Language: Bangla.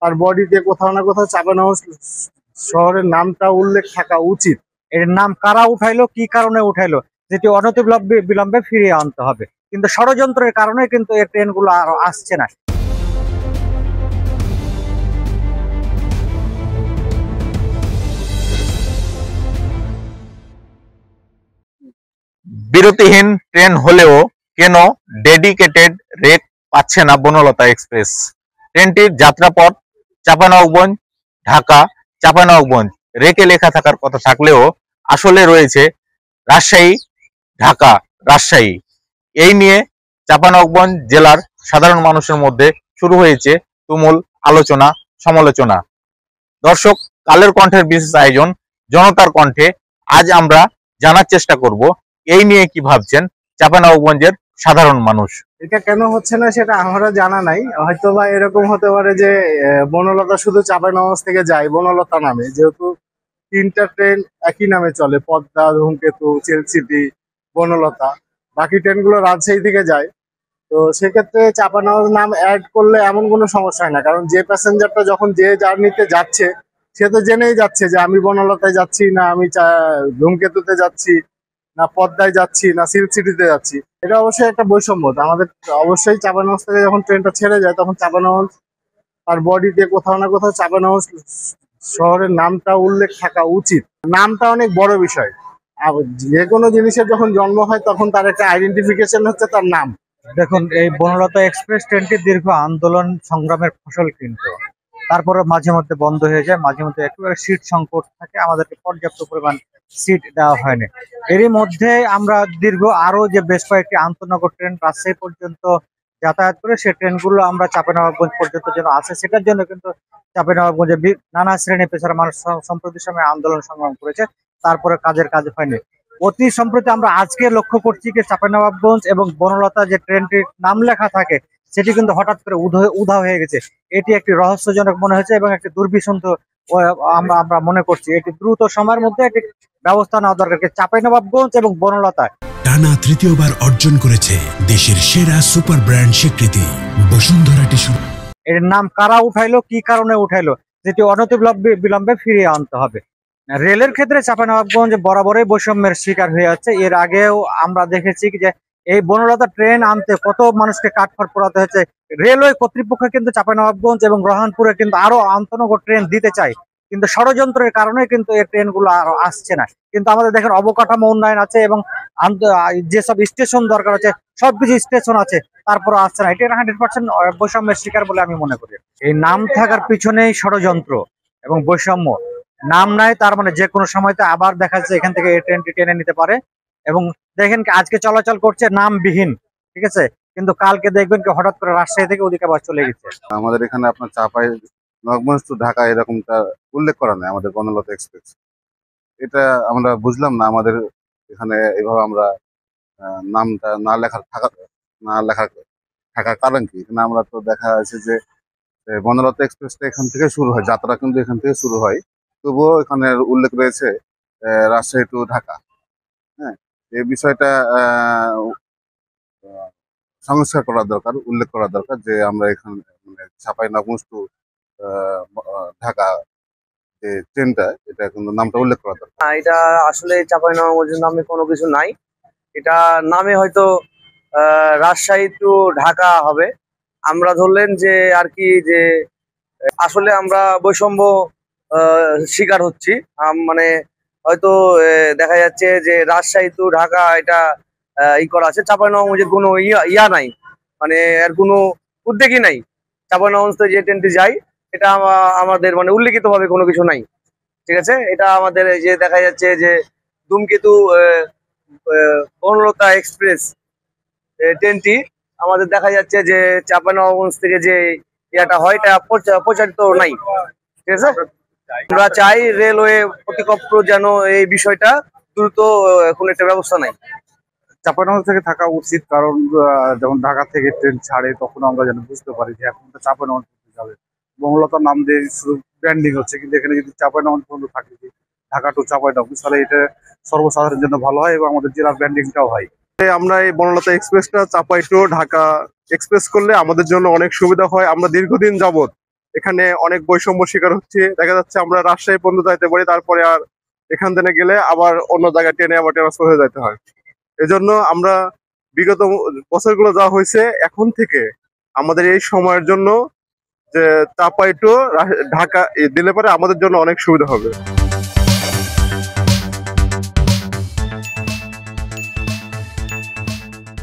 আর বডিতে কোথাও না কোথাও চাঁপাইনবাবগঞ্জ শহরের নামটা উল্লেখ থাকা উচিত। এর নাম কারা উঠাইলো, কি কারণে উঠাইলো, যেটি অনতিবিলম্বে বিলম্বে ফিরিয়ে আনতে হবে। কিন্তু ষড়যন্ত্রের কারণে কিন্তু এই ট্রেনগুলো আর আসছে না। বিরতিহীন ট্রেন হলেও কেন ডেডিকেটেড রেক পাচ্ছে না বনলতা এক্সপ্রেস? ট্রেনটির যাত্রাপথ চাঁপাইনবাবগঞ্জ ঢাকা, চাঁপাইনবাবগঞ্জ রেকে লেখা থাকার কথা থাকলেও আসলে রয়েছে রাজশাহী ঢাকা রাজশাহী। এই নিয়ে চাঁপাইনবাবগঞ্জ জেলার সাধারণ মানুষের মধ্যে শুরু হয়েছে তুমুল আলোচনা সমালোচনা। দর্শক, কালের কণ্ঠের বিশেষ আয়োজন জনতার কণ্ঠে আজ আমরা জানার চেষ্টা করব এই নিয়ে কি ভাবছেন চাঁপাইনবাবগঞ্জের সাধারণ মানুষ। এটা কেন হচ্ছে না সেটা আমরা জানা নাই। হয়তো বা এরকম হতে পারে যে বনলতা শুধু চাঁপাইনবাবগঞ্জ থেকে যায় বনলতা নামে, যেহেতু 3টা ট্রেন একই নামে চলে, পদ্মা, ধূমকেতু, চিলসিটি, বনলতা। বাকি ট্রেনগুলো রাজশাহী থেকে যায়। তো সেক্ষেত্রে চাঁপাইনবাবগঞ্জ নাম অ্যাড করলে এমন কোনো সমস্যা হয় না, কারণ যে প্যাসেঞ্জারটা যখন যে জার্নিতে যাচ্ছে সে তো জেনেই যাচ্ছে যে আমি বনলতায় যাচ্ছি, না আমি ধূমকেতুতে যাচ্ছি, না পদ্মায় যাচ্ছি, না সিল্ক সিটিতে যাচ্ছি। এটা অবশ্যই একটা বৈষম্য। আমাদের অবশ্যই চাঁপাইনবাবগঞ্জ থেকে যখন ট্রেনটা ছেড়ে যায় তখন চাঁপাইনবাবগঞ্জ আর বডিতে কোথাও না কোথাও চাঁপাইনবাবগঞ্জ শহরের নামটা উল্লেখ থাকা উচিত। নামটা অনেক বড় বিষয়। যে কোনো জিনিসের যখন জন্ম হয় তখন তার একটা আইডেন্টিফিকেশন হচ্ছে তার নাম। দেখুন, এই বনলতা এক্সপ্রেস ট্রেনটি দীর্ঘ আন্দোলন সংগ্রামের ফসল, কিন্তু তারপরে মাঝে মধ্যে বন্ধ হয়ে যায়, মাঝে মধ্যে একেবারে সিট সংকট থাকে, আমাদেরকে পর্যাপ্ত পরিমাণ সিট দেওয়া হয়নি। এরই মধ্যে আমরা আরো যে বেশ কয়েকটি আন্তনগর ট্রেন রাজশাহী পর্যন্ত যাতায়াত করে, সেই ট্রেনগুলো আমরা চাঁপাইনবাবগঞ্জ পর্যন্ত যেন আসে, সেটার জন্য কিন্তু চাঁপাইনবাবগঞ্জে নানা শ্রেণী পেশার মানুষ সম্প্রতির সময় আন্দোলন সংগ্রাম করেছে, তারপরে কাজ হয়নি। অতি সম্প্রতি আমরা আজকে লক্ষ্য করছি যে চাঁপাইনবাবগঞ্জ এবং বনলতা যে ট্রেনটির নাম লেখা থাকে সেটি কিন্তু হঠাৎ করে উধাও হয়ে গেছে। এটি একটি রহস্যজনক মনে হয়েছে এবং একটি দুর্বিসন্ধ আমরা মনে করছি। এটি দ্রুত সময়ের মধ্যে একটি ব্যবস্থা নেওয়া দরকার। চাঁপাইনবাবগঞ্জ এবং বনলতা টানা তৃতীয়বার অর্জন করেছে দেশের সেরা সুপার ব্র্যান্ড স্বীকৃতি বসুন্ধরা টিস্যু। এর নাম কারা উঠাইলো, কি কারণে উঠাইলো, যেটি অনতিবিলম্বে ফিরিয়ে আনতে হবে। রেলের ক্ষেত্রে চাঁপাইনবাবগঞ্জ বরাবরই বৈষম্যের শিকার হয়ে যাচ্ছে। এর আগেও আমরা দেখেছি যে এই বনলতা ট্রেন আনতে কত মানুষকে কাঠখড় পোড়াতে হয়েছে। রেলওয়ে কর্তৃপক্ষ কিন্তু চাঁপাইনবাবগঞ্জ এবং রহনপুরে কিন্তু আরো আন্তনগর ট্রেন দিতে চায়, কিন্তু ষড়যন্ত্রের কারণে কিন্তু এই ট্রেনগুলো আর আসছে না। কিন্তু আমাদের দেখেন অবকাঠামো উন্নয়ন আছে এবং যেসব স্টেশন দরকার আছে সবকিছু স্টেশন আছে, তারপর আসছে না। এটা 100% বৈষম্যের শিকার বলে আমি মনে করি। এই নাম থাকার পিছনেই ষড়যন্ত্র এবং বৈষম্য। নাম নাই তার মানে যে কোনো সময়তে আবার দেখা যাচ্ছে এখান থেকে এই ট্রেনটি টেনে নিতে পারে। এবং দেখেন আজকে চলাচল করছে নামবিহীন, ঠিক আছে, কিন্তু কালকে দেখবেন কি হঠাৎ করে রাজশাহী থেকে ওদিকে আবার চলে গেছে। আমাদের এখানে আপনার চাঁপাইনবাবগঞ্জ টু ঢাকা এরকমটা উল্লেখ করা নেই আমাদের বনলতা এক্সপ্রেস। এটা আমরা বুঝলাম না আমাদের এখানে এভাবে আমরা নামটা না লেখার থাকার কারণ কি? এখানে আমরা তো দেখা যাচ্ছে যে বনলতা এক্সপ্রেসটা এখান থেকে শুরু হয়, যাত্রা কিন্তু এখান থেকে শুরু হয়, তবুও এখানে উল্লেখ রয়েছে রাজশাহী টু ঢাকা। হ্যাঁ, এই বিষয়টা সংস্কার করা দরকার, উল্লেখ করা দরকার যে আমরা এখানে মানে চাঁপাইনবাবগঞ্জ টু ঢাকা যে ট্রেনটা, এটা কিন্তু নামটা উল্লেখ করা দরকার। এটা আসলে চাঁপাইনবাবগঞ্জের নামে কোনো কিছু নাই। এটা নামে হয়তো রাজশাহী টু ঢাকা হবে। আমরা ধরলেন যে আর কি যে আসলে আমরা বৈষম্য শিকার হচ্ছি। মানে হয়তো দেখা যাচ্ছে যে রাজশাহী টু ঢাকা এটা করা আছে, চাঁপাইনবাবগঞ্জের কোনো ইয়া নাই, মানে এর কোনো উদ্যোগই নাই। চাঁপাইনবাবগঞ্জ যে ট্রেনটি যায় এটা আমাদের মানে উল্লেখিত ভাবে কোনো কিছু নাই, ঠিক আছে। এটা আমাদের যে দেখা যাচ্ছে যে ধূমকেতু বনলতা এক্সপ্রেস ট্রেনটি আমাদের দেখা যাচ্ছে যে চাঁপাইনবাবগঞ্জ থেকে যে ইয়াটা হয় এটা প্রচারিত নাই, ঠিক আছে। আমরা চাই রেলওয়ে কর্তৃপক্ষ যেন এই বিষয়টা দ্রুত কোনো একটা ব্যবস্থা নেয়। চাঁপাইনবাবগঞ্জ থেকে থাকা উচিত, কারণ যখন ঢাকা থেকে ট্রেন ছাড়ে তখন আমরা যেন বুঝতে পারি যে এখন তো চাঁপাইনবাবগঞ্জ যাবে। বনলতার নাম দিয়ে শুধু ব্র্যান্ডিং হচ্ছে, কিন্তু এখানে যদি চাঁপাইনবাবগঞ্জ পর্যন্ত থাকে, ঢাকা টু চাঁপাইনবাবগঞ্জ, তাহলে এটা সর্বসাধারণের জন্য ভালো হয় এবং আমাদের জেলার ব্র্যান্ডিংটাও হয়। আমরা এই বনলতা এক্সপ্রেসটা চাঁপাই টু ঢাকা এক্সপ্রেস করলে আমাদের জন্য অনেক সুবিধা হয়। আমরা দীর্ঘদিন যাবত এখানে অনেক বৈষম্য শিকার হচ্ছে। দেখা যাচ্ছে আমরা রাজশাহী পর্যন্ত যাইতে পারি, তারপরে আর এখান থেকে গেলে আবার অন্য জায়গায় ট্রেনে আবার ট্রান্সফার হয়ে যেতে হয়। এজন্য আমরা বিগত বছরগুলো যা হয়েছে, এখন থেকে আমাদের এই সময়ের জন্য যে চাপাই টু ঢাকা দিলে পরে আমাদের জন্য অনেক সুবিধা হবে।